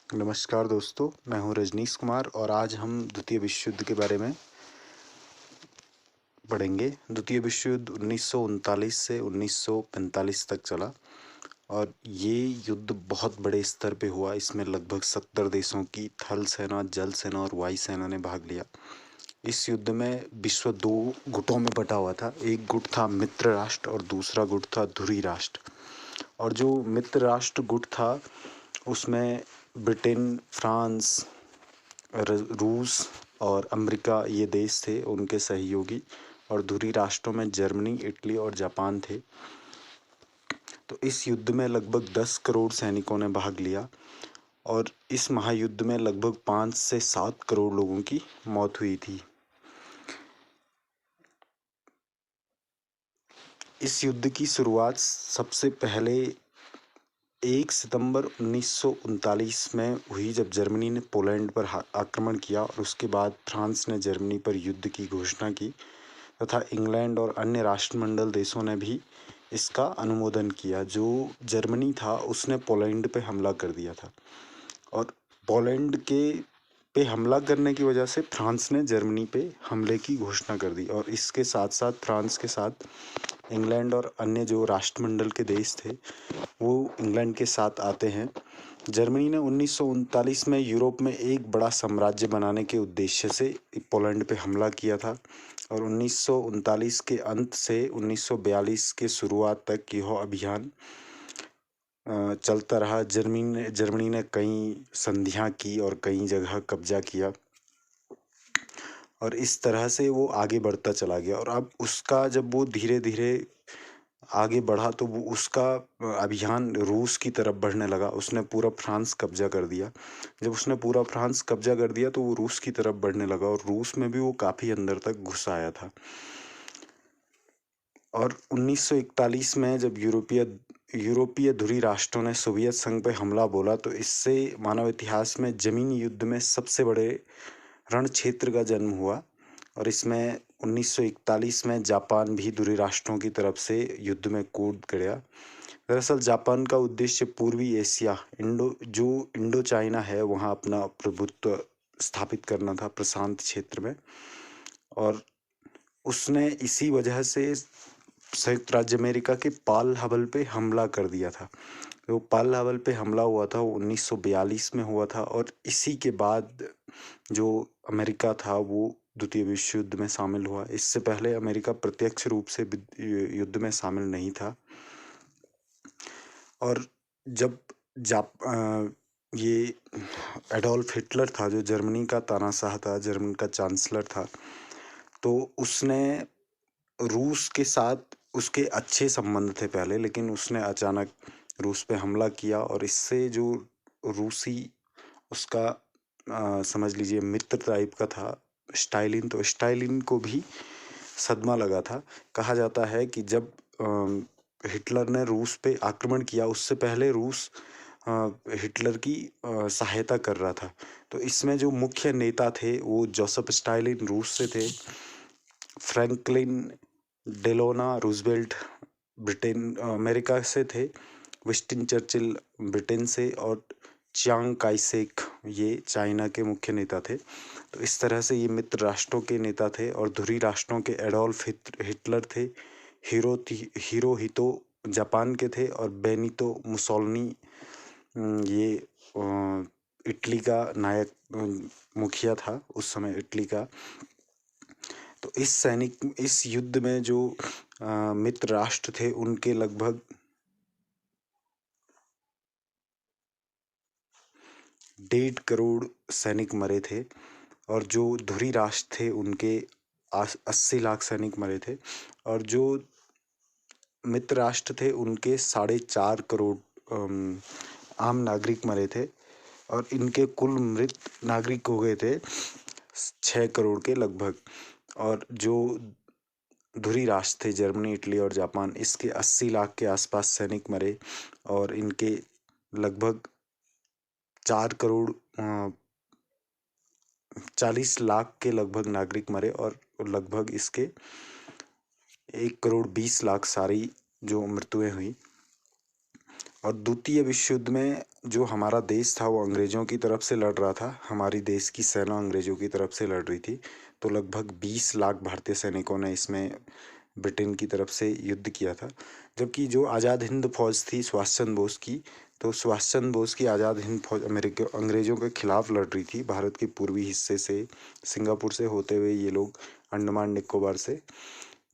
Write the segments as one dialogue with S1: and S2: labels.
S1: नमस्कार दोस्तों, मैं हूं रजनीश कुमार और आज हम द्वितीय विश्व युद्ध के बारे में पढ़ेंगे। द्वितीय विश्व युद्ध 1939 से 1945 तक चला और ये युद्ध बहुत बड़े स्तर पे हुआ। इसमें लगभग 70 देशों की थल सेना, जल सेना और वायु सेना ने भाग लिया। इस युद्ध में विश्व दो गुटों में बटा हुआ था। एक गुट था मित्र राष्ट्र और दूसरा गुट था धुरी राष्ट्र। और जो मित्र राष्ट्र गुट था उसमें ब्रिटेन, फ्रांस, रूस और अमेरिका ये देश थे उनके सहयोगी, और धुरी राष्ट्रों में जर्मनी, इटली और जापान थे। तो इस युद्ध में लगभग 10 करोड़ सैनिकों ने भाग लिया और इस महायुद्ध में लगभग 5 से 7 करोड़ लोगों की मौत हुई थी। इस युद्ध की शुरुआत सबसे पहले 1 सितंबर 1939 में हुई, जब जर्मनी ने पोलैंड पर आक्रमण किया और उसके बाद फ्रांस ने जर्मनी पर युद्ध की घोषणा की तथा इंग्लैंड और अन्य राष्ट्रमंडल देशों ने भी इसका अनुमोदन किया। जो जर्मनी था उसने पोलैंड पे हमला कर दिया था और पोलैंड पे हमला करने की वजह से फ्रांस ने जर्मनी पे हमले की घोषणा कर दी और इसके साथ साथ फ्रांस के साथ इंग्लैंड और अन्य जो राष्ट्रमंडल के देश थे वो इंग्लैंड के साथ आते हैं। जर्मनी ने 1939 में यूरोप में एक बड़ा साम्राज्य बनाने के उद्देश्य से पोलैंड पे हमला किया था और 1939 के अंत से 1942 के शुरुआत तक यह अभियान चलता रहा। जर्मनी ने कई संधियां की और कई जगह कब्जा किया और इस तरह से वो आगे बढ़ता चला गया। और अब उसका जब वो धीरे धीरे आगे बढ़ा तो वो उसका अभियान रूस की तरफ बढ़ने लगा। उसने पूरा फ्रांस कब्जा कर दिया। जब उसने पूरा फ्रांस कब्जा कर दिया तो वो रूस की तरफ बढ़ने लगा और रूस में भी वो काफ़ी अंदर तक घुस आया था। और 1941 में जब यूरोपीय धुरी राष्ट्रों ने सोवियत संघ पे हमला बोला तो इससे मानव इतिहास में जमीनी युद्ध में सबसे बड़े रण क्षेत्र का जन्म हुआ। और इसमें 1941 में जापान भी धुरी राष्ट्रों की तरफ से युद्ध में कूद गया। दरअसल जापान का उद्देश्य पूर्वी एशिया, इंडो चाइना है, वहाँ अपना प्रभुत्व स्थापित करना था प्रशांत क्षेत्र में। और उसने इसी वजह से संयुक्त राज्य अमेरिका के पर्ल हार्बर पे हमला कर दिया था। तो पर्ल हार्बर पे हमला हुआ था वो 1942 में हुआ था और इसी के बाद जो अमेरिका था वो द्वितीय विश्व युद्ध में शामिल हुआ। इससे पहले अमेरिका प्रत्यक्ष रूप से युद्ध में शामिल नहीं था। और जब ये एडोल्फ हिटलर था जो जर्मनी का तानाशाह था, जर्मनी का चांसलर था, तो उसने रूस के साथ उसके अच्छे संबंध थे पहले, लेकिन उसने अचानक रूस पे हमला किया और इससे जो रूसी उसका समझ लीजिए मित्र टाइप का था स्टालिन, तो स्टालिन को भी सदमा लगा था। कहा जाता है कि जब हिटलर ने रूस पे आक्रमण किया उससे पहले रूस हिटलर की सहायता कर रहा था। तो इसमें जो मुख्य नेता थे वो जोसेफ स्टालिन रूस से थे, फ्रैंकलिन डेलोना रूजवेल्ट ब्रिटेन अमेरिका से थे, विंस्टन चर्चिल ब्रिटेन से और चियांग काई शेक ये चाइना के मुख्य नेता थे। तो इस तरह से ये मित्र राष्ट्रों के नेता थे। और धुरी राष्ट्रों के एडोल्फ हिटलर थे, हिरोहितो जापान के थे और बेनितो मुसोलिनी ये इटली का नायक मुखिया था उस समय इटली का। तो इस युद्ध में जो मित्र राष्ट्र थे उनके लगभग 1.5 करोड़ सैनिक मरे थे और जो धुरी राष्ट्र थे उनके 80 लाख सैनिक मरे थे और जो मित्र राष्ट्र थे उनके 4.5 करोड़ आम नागरिक मरे थे और इनके कुल मृत नागरिक हो गए थे 6 करोड़ के लगभग। और जो धुरी राष्ट्र थे जर्मनी, इटली और जापान, इसके 80 लाख के आसपास सैनिक मरे और इनके लगभग 4 करोड़ 40 लाख के लगभग नागरिक मरे और लगभग इसके 1 करोड़ 20 लाख सारी जो मृत्युएं हुई। और द्वितीय विश्व युद्ध में जो हमारा देश था वो अंग्रेज़ों की तरफ से लड़ रहा था, हमारी देश की सेना अंग्रेज़ों की तरफ से लड़ रही थी। तो लगभग 20 लाख भारतीय सैनिकों ने इसमें ब्रिटेन की तरफ से युद्ध किया था। जबकि जो आज़ाद हिंद फौज थी सुभाष चंद्र बोस की, तो सुभाष चंद्र बोस की आज़ाद हिंद फौज अंग्रेज़ों के खिलाफ लड़ रही थी। भारत के पूर्वी हिस्से से, सिंगापुर से होते हुए ये लोग अंडमान निकोबार से,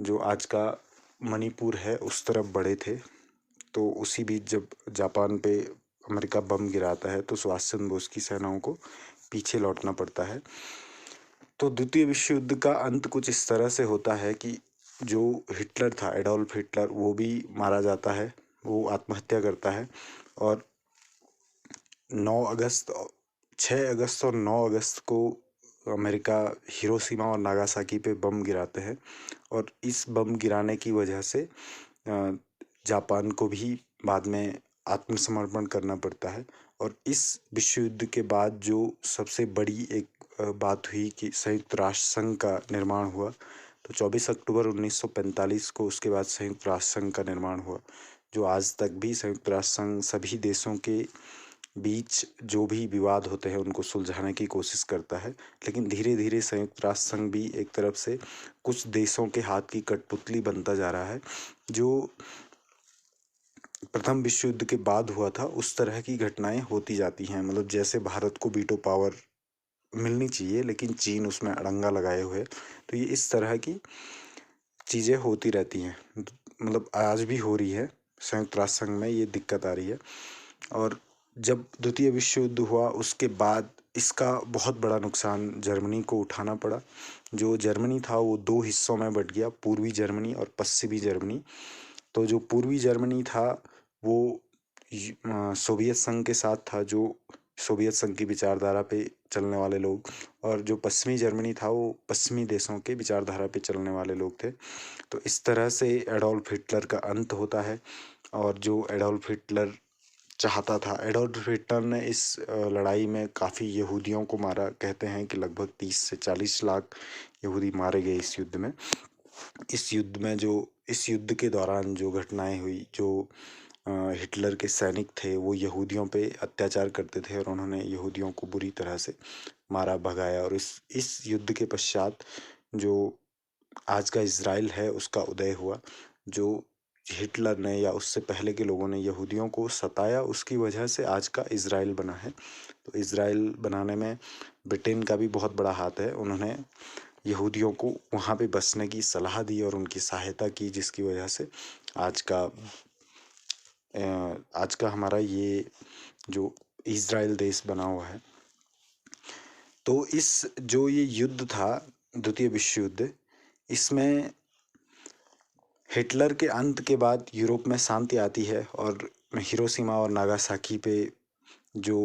S1: जो आज का मणिपुर है, उस तरफ बढ़े थे। तो उसी बीच जब जापान पे अमेरिका बम गिराता है तो सुभाष चंद्र बोस की सेनाओं को पीछे लौटना पड़ता है। तो द्वितीय विश्व युद्ध का अंत कुछ इस तरह से होता है कि जो हिटलर था, एडोल्फ हिटलर, वो भी मारा जाता है, वो आत्महत्या करता है। और 9 अगस्त 6 अगस्त और 9 अगस्त को अमेरिका हिरोशिमा और नागासाकी पे बम गिराते हैं। और इस बम गिराने की वजह से जापान को भी बाद में आत्मसमर्पण करना पड़ता है। और इस विश्व युद्ध के बाद जो सबसे बड़ी एक बात हुई कि संयुक्त राष्ट्र संघ का निर्माण हुआ। तो 24 अक्टूबर 1945 को उसके बाद संयुक्त राष्ट्र संघ का निर्माण हुआ, जो आज तक भी संयुक्त राष्ट्र संघ सभी देशों के बीच जो भी विवाद होते हैं उनको सुलझाने की कोशिश करता है। लेकिन धीरे धीरे संयुक्त राष्ट्र संघ भी एक तरफ से कुछ देशों के हाथ की कठपुतली बनता जा रहा है। जो प्रथम विश्व युद्ध के बाद हुआ था उस तरह की घटनाएं होती जाती हैं। मतलब जैसे भारत को वीटो पावर मिलनी चाहिए लेकिन चीन उसमें अड़ंगा लगाए हुए, तो ये इस तरह की चीज़ें होती रहती हैं। मतलब आज भी हो रही है, संयुक्त राष्ट्र संघ में ये दिक्कत आ रही है। और जब द्वितीय विश्व युद्ध हुआ उसके बाद इसका बहुत बड़ा नुकसान जर्मनी को उठाना पड़ा। जो जर्मनी था वो 2 हिस्सों में बँट गया, पूर्वी जर्मनी और पश्चिमी जर्मनी। तो जो पूर्वी जर्मनी था वो सोवियत संघ के साथ था, जो सोवियत संघ की विचारधारा पे चलने वाले लोग, और जो पश्चिमी जर्मनी था वो पश्चिमी देशों के विचारधारा पे चलने वाले लोग थे। तो इस तरह से एडोल्फ हिटलर का अंत होता है। और जो एडोल्फ हिटलर चाहता था, एडोल्फ हिटलर ने इस लड़ाई में काफ़ी यहूदियों को मारा। कहते हैं कि लगभग 30 से 40 लाख यहूदी मारे गए इस युद्ध में। इस युद्ध के दौरान जो घटनाएं हुई, जो हिटलर के सैनिक थे वो यहूदियों पे अत्याचार करते थे और उन्होंने यहूदियों को बुरी तरह से मारा भगाया। और इस युद्ध के पश्चात जो आज का इज़राइल है उसका उदय हुआ। जो हिटलर ने या उससे पहले के लोगों ने यहूदियों को सताया, उसकी वजह से आज का इज़राइल बना है। तो इज़राइल बनाने में ब्रिटेन का भी बहुत बड़ा हाथ है। उन्होंने यहूदियों को वहाँ पे बसने की सलाह दी और उनकी सहायता की, जिसकी वजह से आज का हमारा ये जो इज़राइल देश बना हुआ है। तो ये युद्ध था द्वितीय विश्व युद्ध, इसमें हिटलर के अंत के बाद यूरोप में शांति आती है और हिरोशिमा और नागासाकी पे जो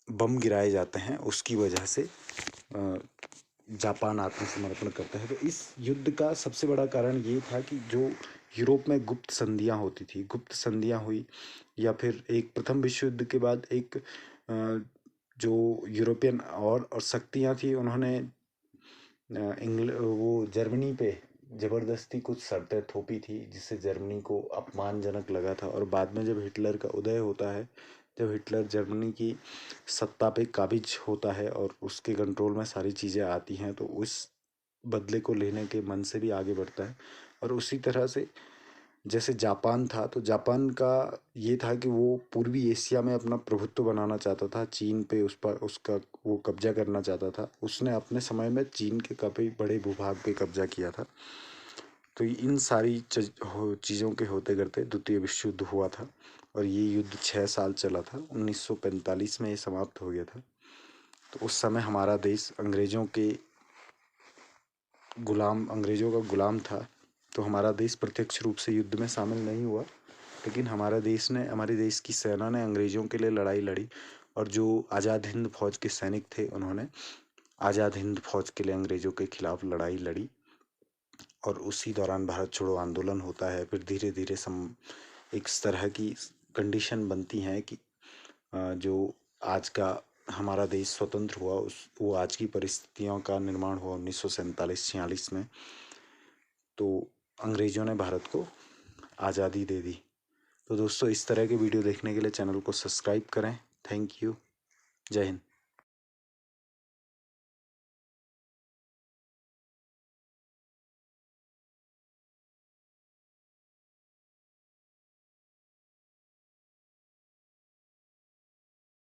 S1: बम गिराए जाते हैं उसकी वजह से जापान आत्मसमर्पण करता है। तो इस युद्ध का सबसे बड़ा कारण ये था कि जो यूरोप में गुप्त संधियाँ होती थी, गुप्त संधियाँ हुई, या फिर एक प्रथम विश्व युद्ध के बाद एक जो यूरोपियन और शक्तियाँ थी उन्होंने वो जर्मनी पे ज़बरदस्ती कुछ शर्तें थोपी थी जिससे जर्मनी को अपमानजनक लगा था। और बाद में जब हिटलर का उदय होता है, जब हिटलर जर्मनी की सत्ता पे काबिज होता है और उसके कंट्रोल में सारी चीज़ें आती हैं, तो उस बदले को लेने के मन से भी आगे बढ़ता है। और उसी तरह से जैसे जापान था, तो जापान का ये था कि वो पूर्वी एशिया में अपना प्रभुत्व बनाना चाहता था, चीन पे उसका वो कब्जा करना चाहता था। उसने अपने समय में चीन के काफ़ी बड़े भूभाग पे कब्जा किया था। तो इन सारी चीज़ों के होते करते द्वितीय विश्व युद्ध हुआ था और ये युद्ध 6 साल चला था। 1945 में ये समाप्त हो गया था। तो उस समय हमारा देश अंग्रेज़ों का गुलाम था। तो हमारा देश प्रत्यक्ष रूप से युद्ध में शामिल नहीं हुआ, लेकिन हमारे देश की सेना ने अंग्रेज़ों के लिए लड़ाई लड़ी। और जो आज़ाद हिंद फौज के सैनिक थे उन्होंने आज़ाद हिंद फौज के लिए अंग्रेज़ों के खिलाफ लड़ाई लड़ी। और उसी दौरान भारत छोड़ो आंदोलन होता है। फिर धीरे धीरे एक तरह की कंडीशन बनती है कि जो आज का हमारा देश स्वतंत्र हुआ वो आज की परिस्थितियों का निर्माण हुआ 1947-46 में। तो अंग्रेज़ों ने भारत को आज़ादी दे दी। तो दोस्तों इस तरह के वीडियो देखने के लिए चैनल को सब्सक्राइब करें। Thank you. जय हिंद।